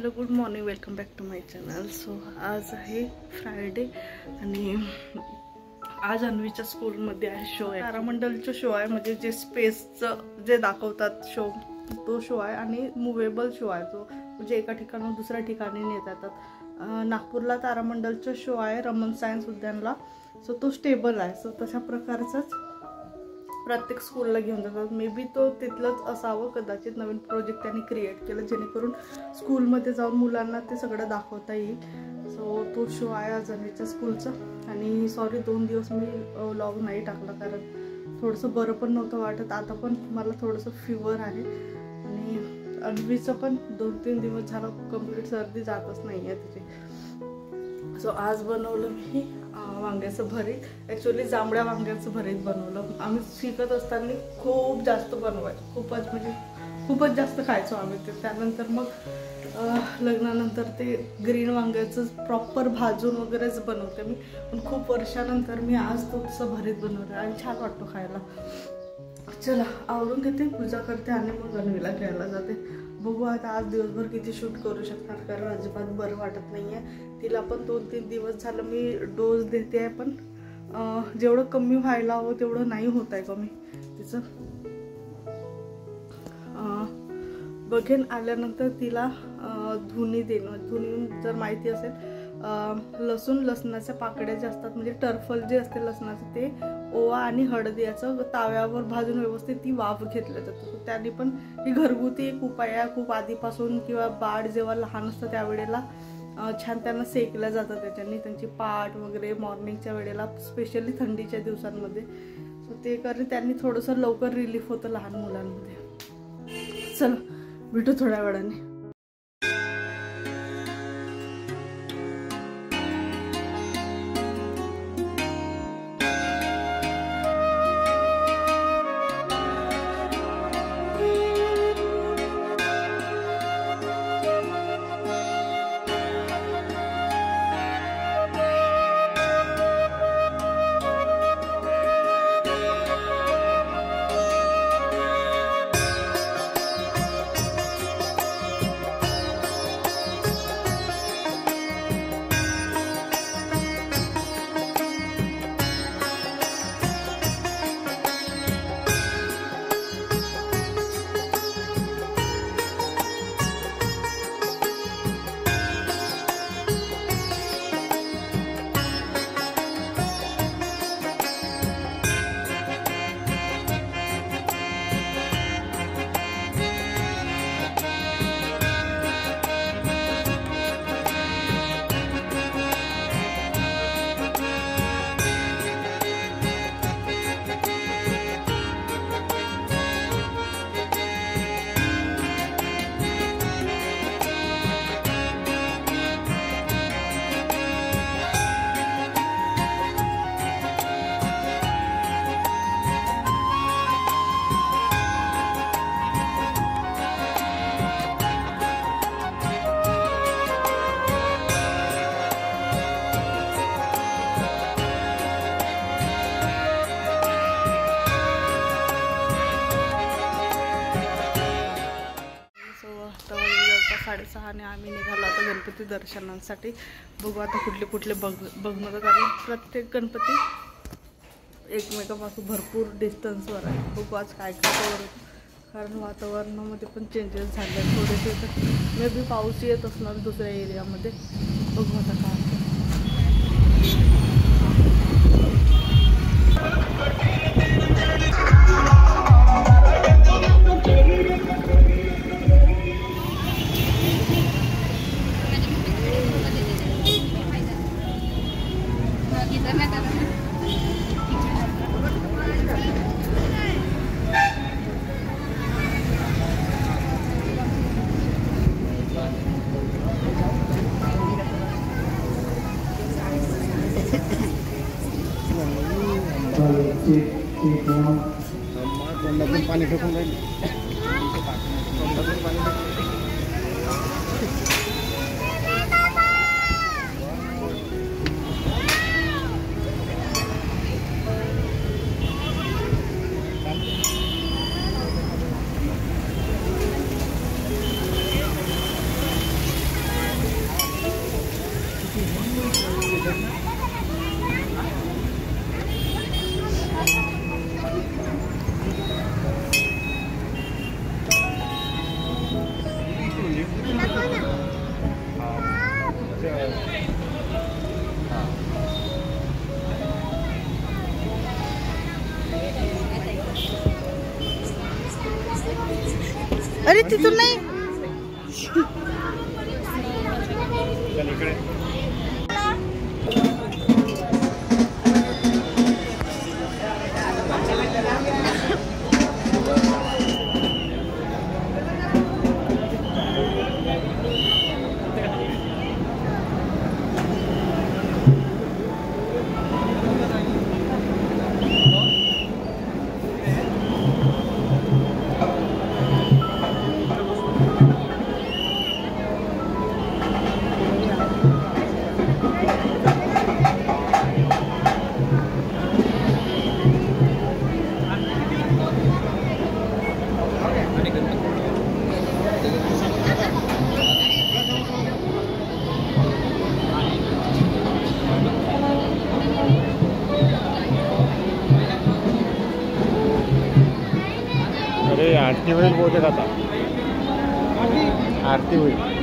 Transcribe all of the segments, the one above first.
Hello good morning, welcome back to my channel. So आज आहे Friday आणि आज अन्वीच्या स्कूलमध्ये आहे शो आहे. तारामंडलचा शो आहे, म्हणजे जे स्पेसचं जे दाखवतात शो तो शो आहे आणि मुव्हेबल शो आहे तो, म्हणजे एका ठिकाणून दुसऱ्या ठिकाणी नेता येतात. नागपूरला तारामंडलचा शो आहे रमन सायन्स उद्यानला. सो तो स्टेबल आहे. सो तशा प्रकारचाच प्रत्येक स्कूलला घेऊन जातात. मे बी तो तिथलंच असावं, कदाचित नवीन प्रोजेक्ट त्यांनी क्रिएट केलं जेणेकरून स्कूलमध्ये जाऊन मुलांना ते सगळं दाखवता येईल. सो तो शो आहे आज अन्वीच्या स्कूलचा. आणि सॉरी 2 दिवस मी व्लॉग नाही टाकला कारण थोडंसं बरं पण नव्हतं वाटत. आता पण मला थोडंसं फीवर आहे आणि अन्वीचं पण 2-3 दिवस झालं कंप्लीट सर्दी जातच नाही आहे तिची. सो आज बनवलं मी वांग्याचं भरीत. ॲक्च्युली जांभळ्या वांग्याचं भरीत बनवलं. आम्ही शिकत असताना खूप जास्त बनवायचो, खूपच जास्त खायचो आम्ही ते. त्यानंतर मग लग्नानंतर ते ग्रीन वांग्याचं प्रॉपर भाजून वगैरेच बनवते मी. पण खूप वर्षानंतर मी आज तो तसं भरीत बनवलं आणि छान वाटतो खायला. चला आवरून घेते, पूजा करते आणि मग अन्वीला खेळायला जाते. बघू आता आज दिवसभर किती शूट करू शकणार कारण अजिबात बरं वाटत नाही आहे. तिला पण 2-3 दिवस झालं मी डोस देते आहे, पण जेवढं कमी व्हायला हवं तेवढं नाही होत आहे कमी तिचं. बघेन आल्यानंतर तिला धुनी देणं. धुनी जर माहिती असेल, लसणाच्या पाकड्या जे असतात, म्हणजे टर्फल जे असते लसणाचं, ते ओवा आणि हळद याचं ताव्यावर भाजून व्यवस्थित ती वाफ घेतलं जातं. त्याने पण ही घरगुती एक उपाय आहे. खूप आधीपासून किंवा बाळ जेव्हा लहान असतं त्यावेळेला छान त्यांना सेकल्या जातं त्याच्यानी, त्यांची पाठ वगैरे मॉर्निंगच्या वेळेला, स्पेशली थंडीच्या दिवसांमध्ये. सो ते कारण त्यांनी थोडंसं लवकर रिलीफ होतं लहान मुलांमध्ये. चला भेटू थोड्या वेळाने. आणि आम्ही निघालो आता गणपती दर्शनासाठी. बघू आता कुठले बघणार, कारण प्रत्येक गणपती एकमेकापासून भरपूर डिस्टन्सवर आहे. बघू आज काय काय, कारण वातावरणामध्ये पण चेंजेस झाले थोडेसे. तर मे बी पाऊस येत असणार दुसऱ्या एरियामध्ये. बघू आता काय. पाणी फेकून राहील. अरे तिथून नाही. अरे आरती होईल बहुतेक आता. आरती होईल.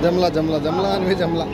जमला जमला जमला आणि जमला.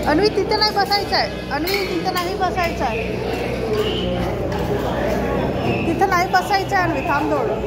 अन्वी तिथे नाही बसायचं आहे. अन्वी तिथे नाही बसायचं आहे. तिथे नाही बसायचं आहे. अन्वी थांब थोडं.